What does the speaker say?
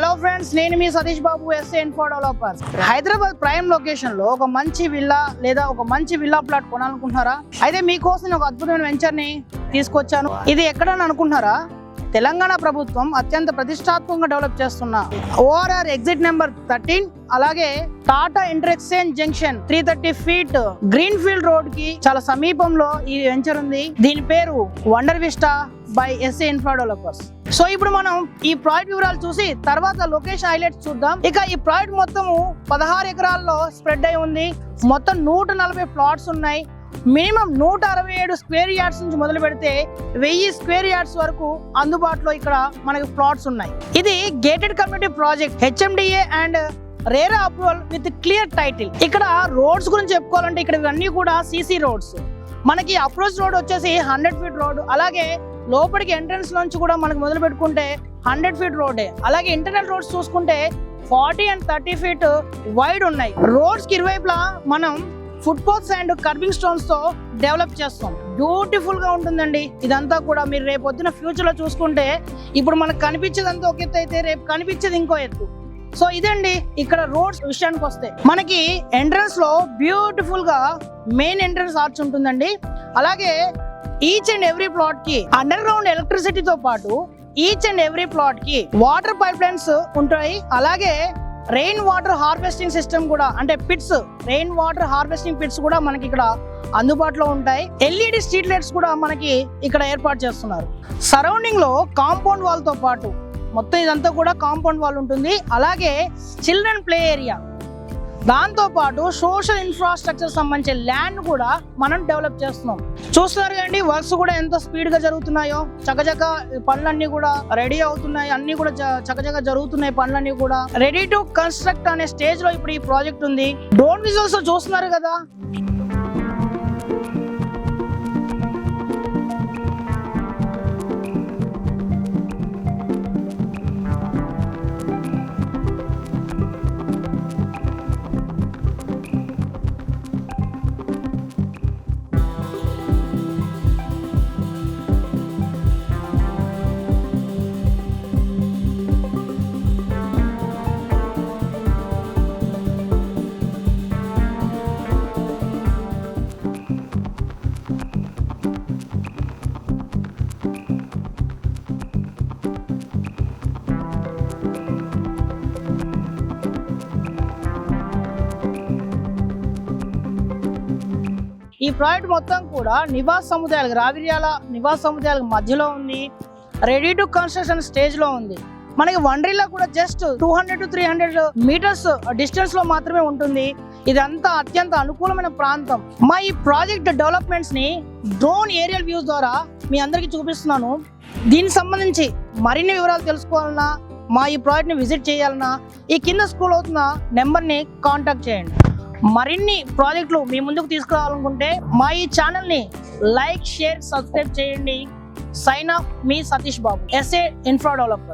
Hello friends, నేను మీ Satish Babu, S A info developers. Hyderabad prime location లో ఒక మంచి విల్లా లేదా ఒక మంచి విల్లా ప్లాట్ కొనాలనుకుంటున్నారా? అయితే మీకోసం నేను ఒక అద్భుతమైన వెంచర్ ని తీసుకొచ్చాను. ఇది ఎక్కడని అనుకుంటున్నారా? తెలంగాణ ప్రభుత్వం అత్యంత ప్రతిష్టాత్మకంగా డెవలప్ చేస్తున్న ఓఆర్ఆర్ ఎగ్జిట్ నెంబర్ 13, అలాగే Tata inter exchange junction 330 feet green field road కి చాలా సమీపంలో ఈ వెంచర్ ఉంది. దీని పేరు Wonder Vista by SA Infra Developers. So ఇప్పుడు మనం ఈ ప్రాజెక్ట్ వివరాలు చూసి తర్వాత లొకేషన్ హైలైట్స్ చూద్దాం. ఇక ఈ ప్రాజెక్ట్ మొత్తము 16 ఎకరాల్లో స్ప్రెడ్ అయి ఉంది. మొత్తం 140 ప్లాట్స్ ఉన్నాయి. మినిమం 167 స్క్వేర్ యార్డ్స్ నుంచి మొదలు పెడితే 1000 స్క్వేర్ యార్డ్స్ వరకు అందుబాటులో ఇక్కడ మనకి ప్లాట్స్ ఉన్నాయి. ఇది gated community project, HMDA and RERA approval with clear title. ఇక్కడ రోడ్స్ గురించి చెప్పుకోవాలంటే ఇక్కడ ఇవన్నీ కూడా సిసి రోడ్స్. మనకి అప్రోచ్ రోడ్ వచ్చేసి 100 ఫీట్ రోడ్, అలాగే లోపలికి ఎంట్రన్స్ నుంచి కూడా మనకి మొదలు పెట్టుకుంటే 100 ఫీట్ రోడ్డే. అలాగే ఇంటర్నల్ రోడ్స్ చూసుకుంటే 40 and 30 ఫీట్ వైడ్ ఉన్నాయి. రోడ్స్ కి ఇరువైపులా మనం foot paths and kerbing stones తో డెవలప్ చేస్తాం. బ్యూటిఫుల్ గా ఉంటుందండి. ఇదంతా కూడా మీరు రేపు పొద్దున ఫ్యూచర్ లో చూసుకుంటే ఇప్పుడు మనకు కనిపించేదంతా ఒక ఎత్తు అయితే రేపు కనిపించేది ఇంకో ఎత్తు. సో ఇదండి ఇక్కడ రోడ్స్ విషయానికి వస్తే మనకి ఎంట్రన్స్ లో బ్యూటిఫుల్ గా మెయిన్ ఎంట్రన్స్ ఆర్చ్ ఉంటుందండి. అలాగే ఈచ్ అండ్ ఎవ్రీ ప్లాట్ కి అండర్ గ్రౌండ్ ఎలక్ట్రిసిటీతో పాటు ఈచ్ అండ్ ఎవ్రీ ప్లాట్ కి వాటర్ పైప్ లైన్స్ ఉంటాయి. అలాగే రెయిన్ వాటర్ హార్వెస్టింగ్ సిస్టమ్ కూడా, అంటే pits, rain water harvesting pits కూడా మనకి ఇక్కడ అందుబాటులో ఉంటాయి. ఎల్ఈడి స్ట్రీట్ లైట్స్ కూడా మనకి ఇక్కడ ఏర్పాటు చేస్తున్నారు. సరౌండింగ్ లో కాంపౌండ్ వాల్ తో పాటు మొత్తం ఇదంతా కూడా కాంపౌండ్ వాల్ ఉంటుంది. అలాగే చిల్డ్రన్ ప్లే ఏరియా, దాంతో పాటు సోషల్ ఇన్ఫ్రాస్ట్రక్చర్ సంబంధించిన ల్యాండ్ కూడా మనం డెవలప్ చేస్తున్నాం. చూస్తున్నారు కదండి, వర్క్స్ కూడా ఎంత స్పీడ్ గా జరుగుతున్నాయో. చకచక పనులన్నీ కూడా రెడీ అవుతున్నాయి, అన్ని కూడా చకచక జరుగుతున్నాయి. పనులన్నీ కూడా రెడీ టు కన్స్ట్రక్ట్ అనే స్టేజ్ లో ఇప్పుడు ఈ ప్రాజెక్ట్ ఉంది. డ్రోన్ విజువల్స్ చూస్తున్నారు కదా. ఈ ప్రాజెక్ట్ మొత్తం కూడా నివాస సముదాయాలకు, రావిర్యాల నివాస సముదాయాలకు మధ్యలో ఉంది. రెడీ టు కన్స్ట్రక్షన్ స్టేజ్ లో ఉంది. మనకి వండర్లా కూడా జస్ట్ 200 to 300 మీటర్స్ డిస్టెన్స్ లో మాత్రమే ఉంటుంది. ఇదంతా అత్యంత అనుకూలమైన ప్రాంతం. మా ఈ ప్రాజెక్ట్ డెవలప్మెంట్స్ ని డ్రోన్ ఏరియల్ వ్యూస్ ద్వారా మీ అందరికి చూపిస్తున్నాను. దీనికి సంబంధించి మరిన్ని వివరాలు తెలుసుకోవాలన్నా, మా ఈ ప్రాజెక్ట్ ని విజిట్ చేయాలన్నా ఈ కింద స్క్రోల్ అవుతున్న నెంబర్ ని కాంటాక్ట్ చేయండి. మరిన్ని ప్రాజెక్టులు మీ ముందుకు తీసుకురావాలనుకుంటే మా ఈ ఛానల్ ని లైక్, షేర్, సబ్స్క్రైబ్ చేయండి. సైన్ ఆఫ్, మీ Satish Babu, SA Infra developers.